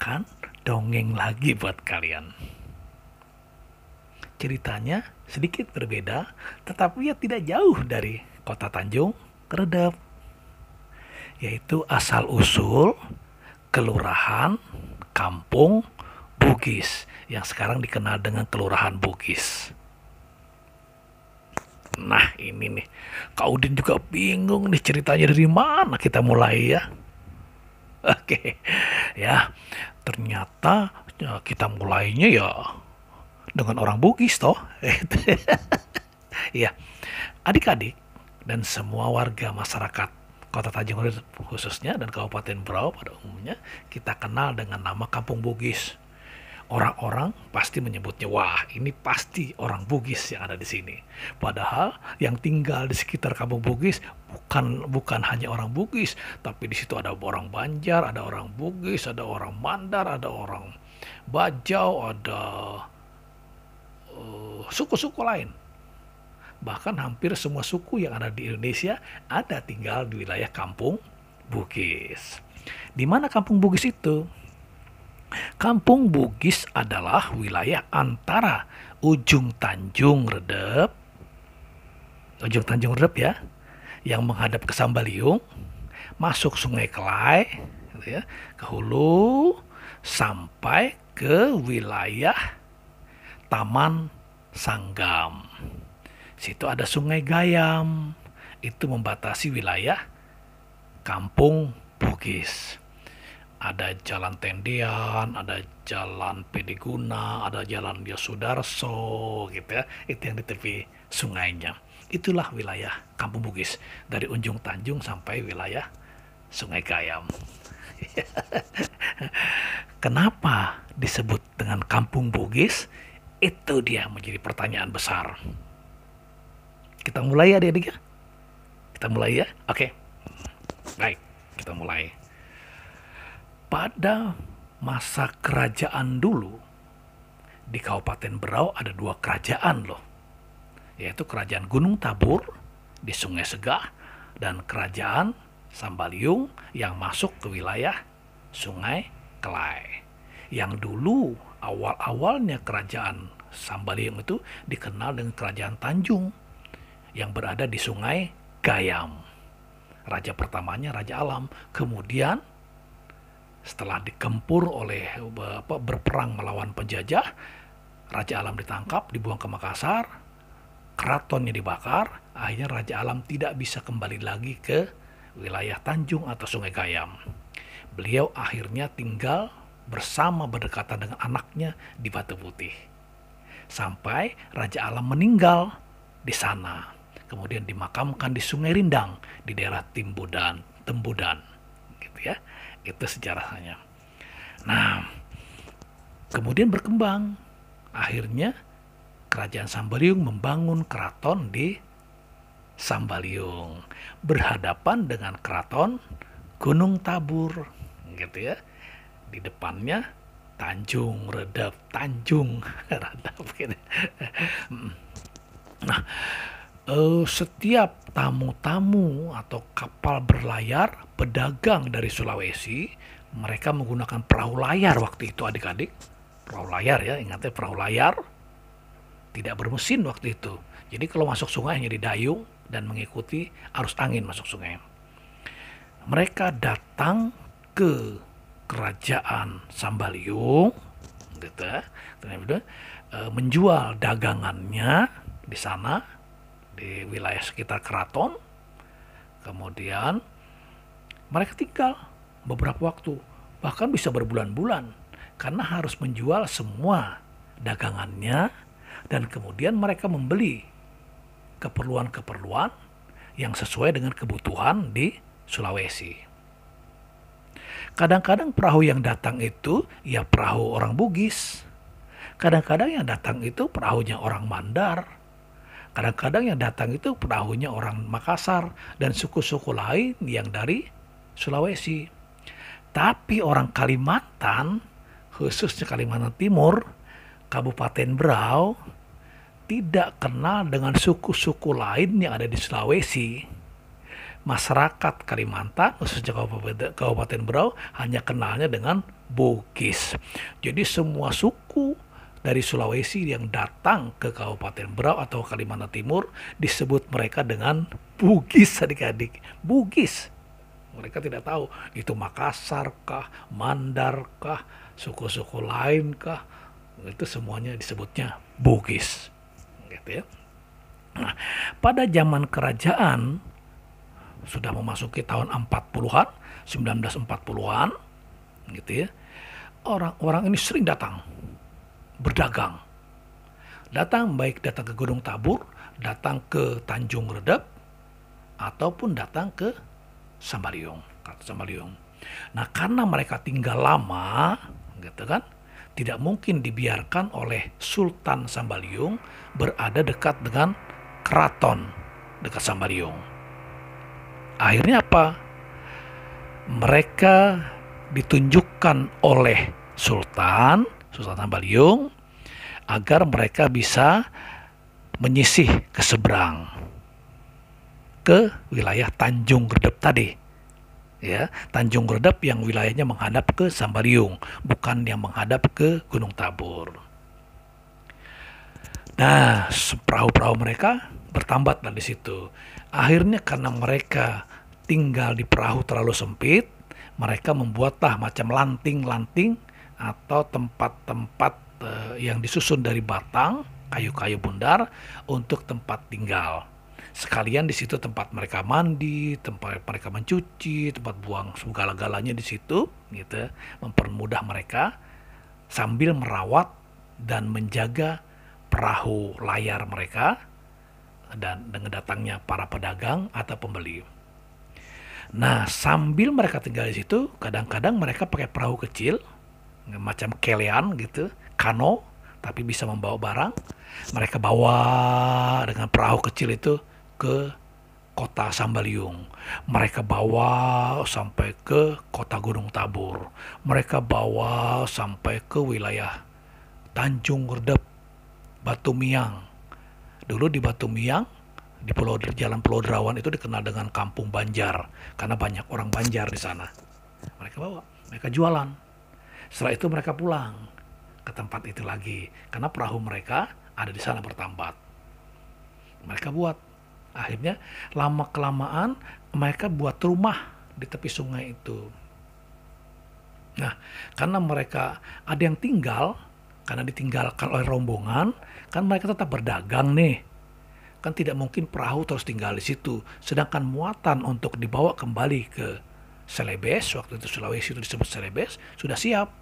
membawakan dongeng lagi buat kalian. Ceritanya sedikit berbeda, tetapi ya tidak jauh dari kota Tanjung Redep, yaitu asal-usul kelurahan Kampung Bugis yang sekarang dikenal dengan Kelurahan Bugis. Nah ini nih, Kak Udin juga bingung nih ceritanya dari mana kita mulai ya. Oke, ya ternyata ya, kita mulainya ya dengan orang Bugis toh. Ya, adik-adik dan semua warga masyarakat Kota Tanjung Priok khususnya dan Kabupaten Berau pada umumnya kita kenal dengan nama Kampung Bugis. Orang-orang pasti menyebutnya, wah ini pasti orang Bugis yang ada di sini. Padahal yang tinggal di sekitar Kampung Bugis bukan hanya orang Bugis, tapi di situ ada orang Banjar, ada orang Bugis, ada orang Mandar, ada orang Bajau, ada suku-suku lain. Bahkan hampir semua suku yang ada di Indonesia ada tinggal di wilayah Kampung Bugis. Di mana Kampung Bugis itu? Kampung Bugis adalah wilayah antara ujung Tanjung Redep ya, yang menghadap ke Sambaliung, masuk Sungai Kelai, gitu ya, ke hulu sampai ke wilayah Taman Sanggam. Situ ada Sungai Gayam, itu membatasi wilayah Kampung Bugis. Ada jalan Tendian, ada jalan Pediguna, ada jalan Yosudarso, gitu ya. Itu yang di tepi sungainya. Itulah wilayah Kampung Bugis dari ujung Tanjung sampai wilayah Sungai Gayam. Kenapa disebut dengan Kampung Bugis? Itu dia menjadi pertanyaan besar. Kita mulai ya adik-adik ya. Kita mulai ya. Oke. Baik, kita mulai. Pada masa kerajaan dulu, di Kabupaten Berau ada dua kerajaan loh, yaitu Kerajaan Gunung Tabur di Sungai Segah dan Kerajaan Sambaliung yang masuk ke wilayah Sungai Kelai. Yang dulu awal-awalnya Kerajaan Sambaliung itu dikenal dengan Kerajaan Tanjung yang berada di Sungai Gayam. Raja pertamanya Raja Alam, kemudian setelah dikempur oleh berperang melawan penjajah, Raja Alam ditangkap, dibuang ke Makassar, keratonnya dibakar, akhirnya Raja Alam tidak bisa kembali lagi ke wilayah Tanjung atau Sungai Gayam. Beliau akhirnya tinggal bersama berdekatan dengan anaknya di Batu Putih. Sampai Raja Alam meninggal di sana. Kemudian dimakamkan di Sungai Rindang di daerah Tembudan, gitu ya. Itu sejarahnya. Nah, kemudian berkembang. Akhirnya Kerajaan Sambaliung membangun keraton di Sambaliung berhadapan dengan keraton Gunung Tabur, gitu ya. Di depannya Tanjung Redep, Tanjung Redep gitu. Nah, setiap tamu-tamu atau kapal berlayar pedagang dari Sulawesi, mereka menggunakan perahu layar waktu itu adik-adik. Perahu layar ya, ingatnya perahu layar tidak bermesin waktu itu. Jadi kalau masuk sungai hanya didayung dan mengikuti arus angin masuk sungai. Mereka datang ke Kerajaan Sambaliung, gitu ya, menjual dagangannya di sana, di wilayah sekitar keraton. Kemudian mereka tinggal beberapa waktu, bahkan bisa berbulan-bulan, karena harus menjual semua dagangannya dan kemudian mereka membeli keperluan-keperluan yang sesuai dengan kebutuhan di Sulawesi. Kadang-kadang perahu yang datang itu ya perahu orang Bugis. Kadang-kadang yang datang itu perahunya orang Mandar. Kadang-kadang yang datang itu perahunya orang Makassar dan suku-suku lain yang dari Sulawesi. Tapi orang Kalimantan, khususnya Kalimantan Timur, Kabupaten Berau, tidak kenal dengan suku-suku lain yang ada di Sulawesi. Masyarakat Kalimantan, khususnya Kabupaten Berau, hanya kenalnya dengan Bugis. Jadi semua suku dari Sulawesi yang datang ke Kabupaten Berau atau Kalimantan Timur disebut mereka dengan Bugis, adik-adik. Bugis. Mereka tidak tahu itu Makassar kah, Mandar kah, suku-suku lain kah. Itu semuanya disebutnya Bugis. Gitu ya. Nah, pada zaman kerajaan sudah memasuki tahun 40-an, 1940-an gitu ya. Orang-orang ini sering datang berdagang. Baik datang ke Gunung Tabur, datang ke Tanjung Redep, ataupun datang ke Sambaliung. Nah, karena mereka tinggal lama, gitu kan, tidak mungkin dibiarkan oleh Sultan Sambaliung berada dekat dengan keraton dekat Sambaliung. Akhirnya apa? Mereka ditunjukkan oleh Sultan Sambaliung agar mereka bisa menyisih ke seberang ke wilayah Tanjung Redep tadi. Ya, Tanjung Redep yang wilayahnya menghadap ke Sambaliung, bukan yang menghadap ke Gunung Tabur. Nah, perahu-perahu mereka bertambat di situ. Akhirnya karena mereka tinggal di perahu terlalu sempit, mereka membuatlah macam lanting-lanting atau tempat-tempat yang disusun dari batang, kayu-kayu bundar untuk tempat tinggal. Sekalian di situ tempat mereka mandi, tempat mereka mencuci, tempat buang segala-galanya di situ, gitu, mempermudah mereka sambil merawat dan menjaga perahu layar mereka dan dengan datangnya para pedagang atau pembeli. Nah, sambil mereka tinggal di situ, kadang-kadang mereka pakai perahu kecil, macam kelean gitu, kano, tapi bisa membawa barang. Mereka bawa dengan perahu kecil itu ke kota Sambaliung. Mereka bawa sampai ke kota Gunung Tabur. Mereka bawa sampai ke wilayah Tanjung Redep, Batumiang. Dulu di Batumiang, di Jalan Pulau Derawan itu dikenal dengan Kampung Banjar karena banyak orang Banjar di sana. Mereka bawa, mereka jualan. Setelah itu mereka pulang ke tempat itu lagi karena perahu mereka ada di sana bertambat. Mereka buat. Akhirnya lama kelamaan mereka buat rumah di tepi sungai itu. Nah, karena mereka ada yang tinggal, karena ditinggalkan oleh rombongan, kan mereka tetap berdagang nih. Kan tidak mungkin perahu terus tinggal di situ. Sedangkan muatan untuk dibawa kembali ke Celebes, waktu itu Sulawesi itu disebut Celebes, sudah siap.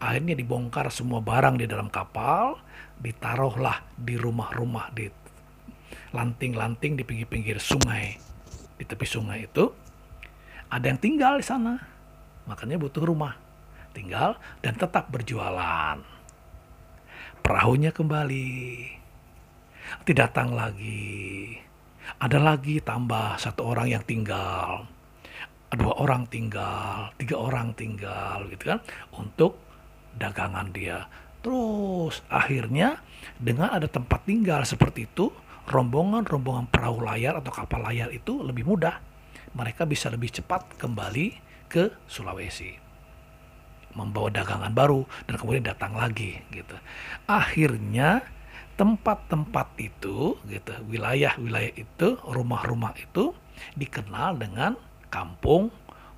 Akhirnya dibongkar semua barang di dalam kapal, ditaruhlah di rumah-rumah, di lanting-lanting di pinggir-pinggir sungai. Di tepi sungai itu ada yang tinggal di sana. Makanya butuh rumah. Tinggal dan tetap berjualan. Perahunya kembali. Datang lagi. Ada lagi tambah 1 orang yang tinggal. 2 orang tinggal, 3 orang tinggal gitu kan untuk dagangan dia. Terus akhirnya dengan ada tempat tinggal seperti itu, rombongan-rombongan perahu layar atau kapal layar itu lebih mudah. Mereka bisa lebih cepat kembali ke Sulawesi. Membawa dagangan baru dan kemudian datang lagi gitu. Akhirnya tempat-tempat itu gitu, wilayah-wilayah itu, rumah-rumah itu dikenal dengan Kampung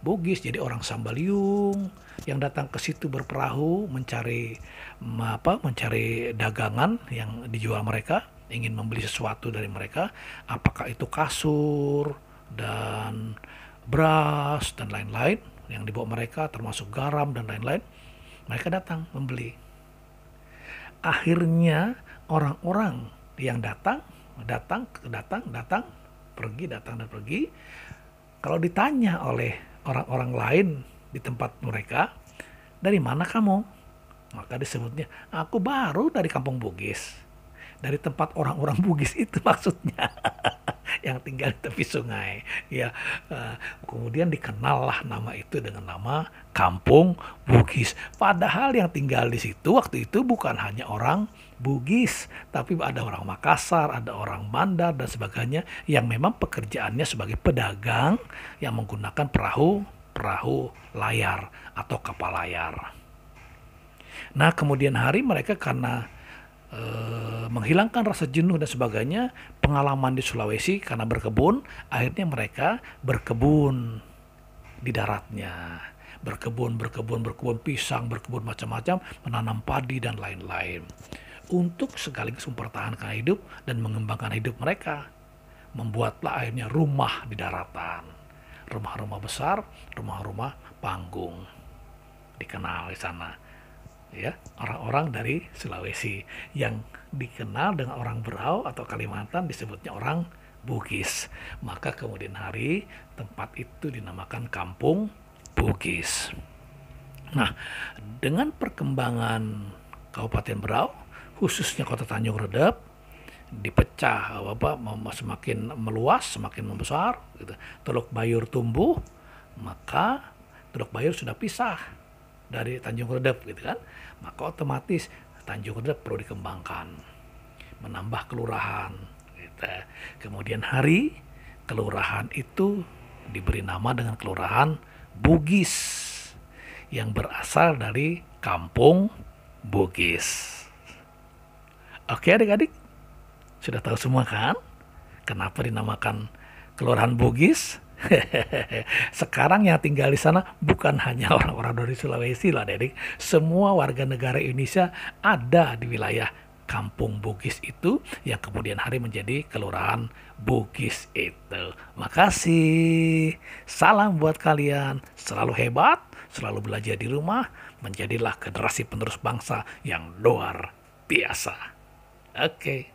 Bugis. Jadi orang Sambaliung yang datang ke situ berperahu mencari dagangan yang dijual mereka, ingin membeli sesuatu dari mereka, apakah itu kasur dan beras dan lain-lain yang dibawa mereka, termasuk garam dan lain-lain. Mereka datang membeli. Akhirnya orang-orang yang datang, pergi. Kalau ditanya oleh orang-orang lain di tempat mereka, dari mana kamu? Maka disebutnya, aku baru dari Kampung Bugis. Dari tempat orang-orang Bugis itu maksudnya. Yang tinggal di tepi sungai. Ya, kemudian dikenallah nama itu dengan nama Kampung Bugis. Padahal yang tinggal di situ waktu itu bukan hanya orang Bugis, tapi ada orang Makassar, ada orang Mandar dan sebagainya yang memang pekerjaannya sebagai pedagang yang menggunakan perahu layar atau kapal layar. Nah, kemudian hari mereka karena menghilangkan rasa jenuh dan sebagainya, pengalaman di Sulawesi karena berkebun, akhirnya mereka berkebun di daratnya. Berkebun pisang, berkebun macam-macam, menanam padi dan lain-lain. Untuk sekaligus mempertahankan hidup dan mengembangkan hidup mereka. Membuatlah akhirnya rumah di daratan. Rumah-rumah besar, rumah-rumah panggung. Dikenal di sana. Ya, orang-orang dari Sulawesi yang dikenal dengan orang Berau atau Kalimantan disebutnya orang Bugis. Maka kemudian hari tempat itu dinamakan Kampung Bugis. Nah, dengan perkembangan Kabupaten Berau, khususnya Kota Tanjung Redep, dipecah semakin meluas, semakin membesar, gitu. Teluk Bayur tumbuh, maka Teluk Bayur sudah pisah dari Tanjung Redep, gitu kan. Maka otomatis Tanjung Redep perlu dikembangkan, menambah kelurahan, gitu. Kemudian hari kelurahan itu diberi nama dengan Kelurahan Bugis yang berasal dari Kampung Bugis. Oke adik-adik, sudah tahu semua kan kenapa dinamakan Kelurahan Bugis? Sekarang yang tinggal di sana bukan hanya orang-orang dari Sulawesi lah, adik. Semua warga negara Indonesia ada di wilayah Kampung Bugis itu yang kemudian hari menjadi Kelurahan Bugis itu. Makasih. Salam buat kalian. Selalu hebat, selalu belajar di rumah, menjadilah generasi penerus bangsa yang luar biasa. Oke.